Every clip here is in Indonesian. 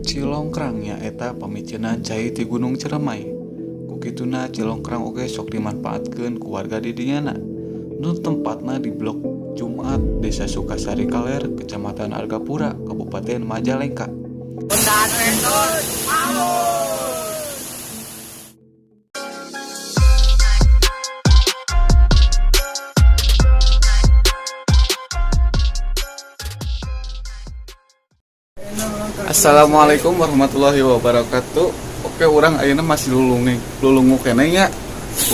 Cilongkrangnya eta pamicena cai ti Gunung Ciremay. Kukituna Cilongkrang oge sok dimanfaatkeun ku warga di dinyana. Nu tempatna di Blok Jumat, Desa Sukasari Kaler, Kecamatan Argapura, Kabupaten Majalengka. Assalamualaikum warahmatullahi wabarakatuh. Oke, urang ayeuna masih lulungu keneh nya.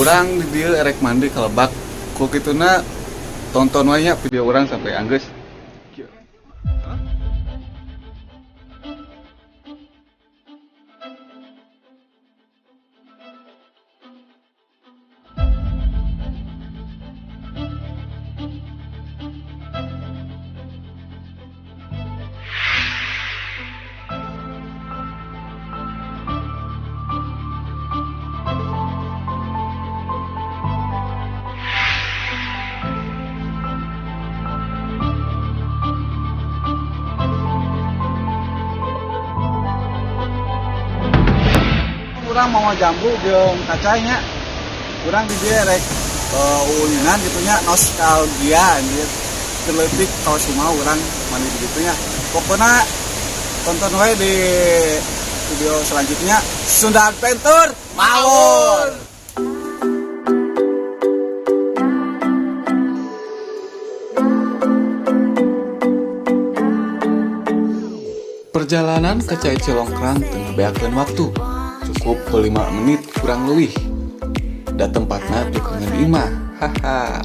Urang di dieu erek mandi kalebak. Ku kituna tonton we nya video urang sampai anggeus. Urang mau jambu jeung kacanya. Urang di dieu rek ulinan gitunya nostalgia anjir. Terlebih kalau semua urang mandi digitunya. Pokoknya tonton we di video selanjutnya. Sunda Adventure Mawur. Perjalanan ke Cai Cilongkrang teu beakeun waktu. Cukup 5 menit kurang lebih. Da tempatna di Kangen Imah. Haha.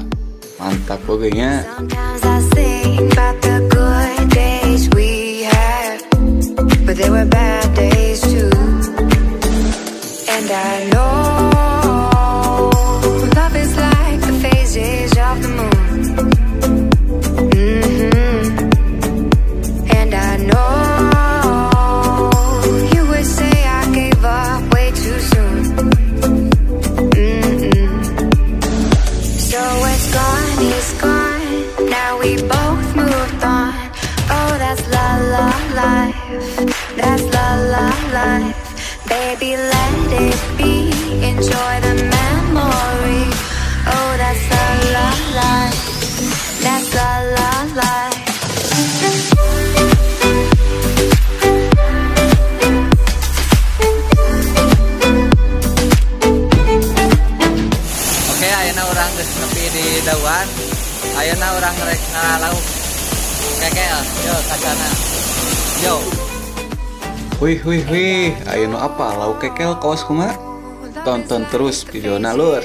Mantap oge nya. Sometimes I think about the good days we had, but there were bad days too. And I know love is like the phases of the moon. And I know you would say I gave up way too soon. So it's gone, it's gone. Now we both moved on. Oh, that's la la life. That's la la life. Baby, let it be. Enjoy the memory. Oh, that's la la life. That's la la life. Oke, ayeuna urang geus nepi di Dawan. Ayeuna urang rek ngalauk kekel. Yo, kacana. Yo. Wih, ayeuna apa lauk kekel kaos kumaha? Tonton terus videona lur.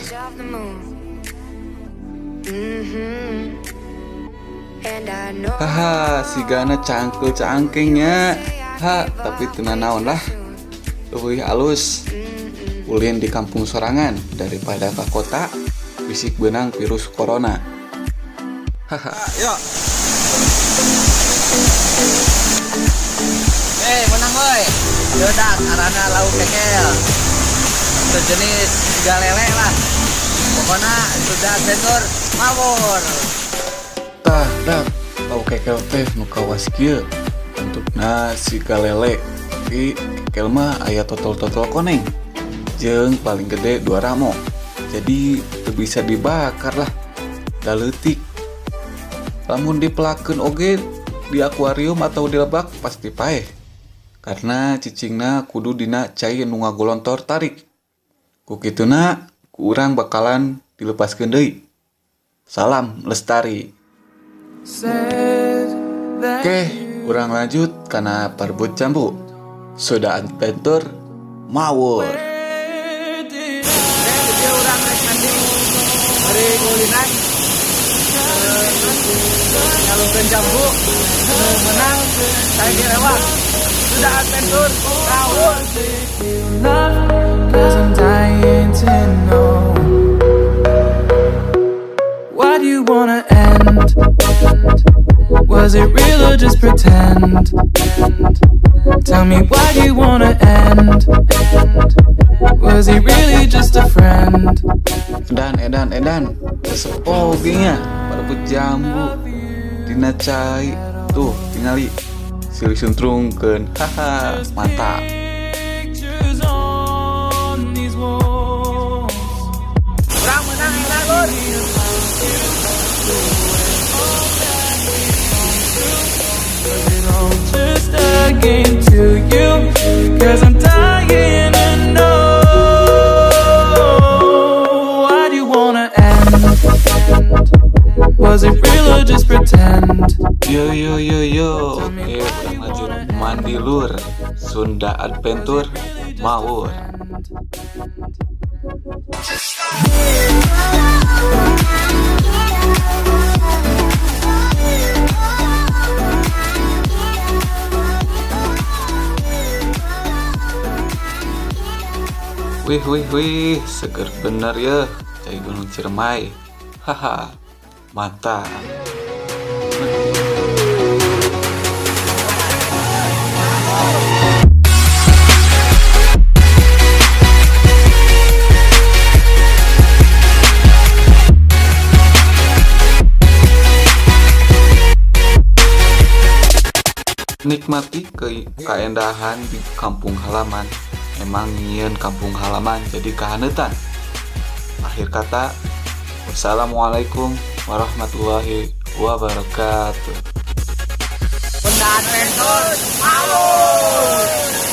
Haha, sigana cangkengnya. Ha, tapi teu naon lah. Leuwih alus. Ulin di kampung sorangan daripada ke kota bisik benang virus corona. Haha. Yuk. Menang euy. Leudak arana lauk kekel. Sejenis tiga lele lah. Pokona Sunda Adventure Mawur. Tah, lauk kekel teh nu kawas kieu. Bentukna siga lele. Tapi kekel mah aya totol-totol koneng. Jeung paling gede 2 ramo. Jadi teu bisa dibakar lah. Da leutik. Lamun dipelakeun oge di akuarium atau di lebak pasti paeh. Karena cicingna kudu dina cai nu ngagolontor tarik. Ku kituna ku urang bakalan dilepaskeun deui. Salam lestari. Oke, urang lanjut kana Parbut Jambu. Sunda Adventure Mawur. Mari kulinan. Ngalungkeun jambu. Menang saya direwak. Sunda Adventure Mawur. Cause I'm dying to know. Why do you wanna end? Was it real or just pretend? Tell me why do you wanna end? Was he really just a friend? Edan sepoginya Parbut Jambu dina cai tuh tingali silih suntrungkeun. Haha, mantap. Pictures on these walls. Urang menang yang Lur. It all just a game to you, 'cause I'm dying to know. Why do you wanna end? Was it real or just pretend? Yo. Oke, udah maju mandi lur. Sunda Adventure Mawur. Wih, seger bener ya, cai Gunung Ciremai. Haha, mantap. Nikmati keindahan di kampung halaman. Emang nyieun kampung halaman jadi kahanetan. Akhir kata, wassalamualaikum warahmatullahi wabarakatuh. Sunda Adventure Mawur.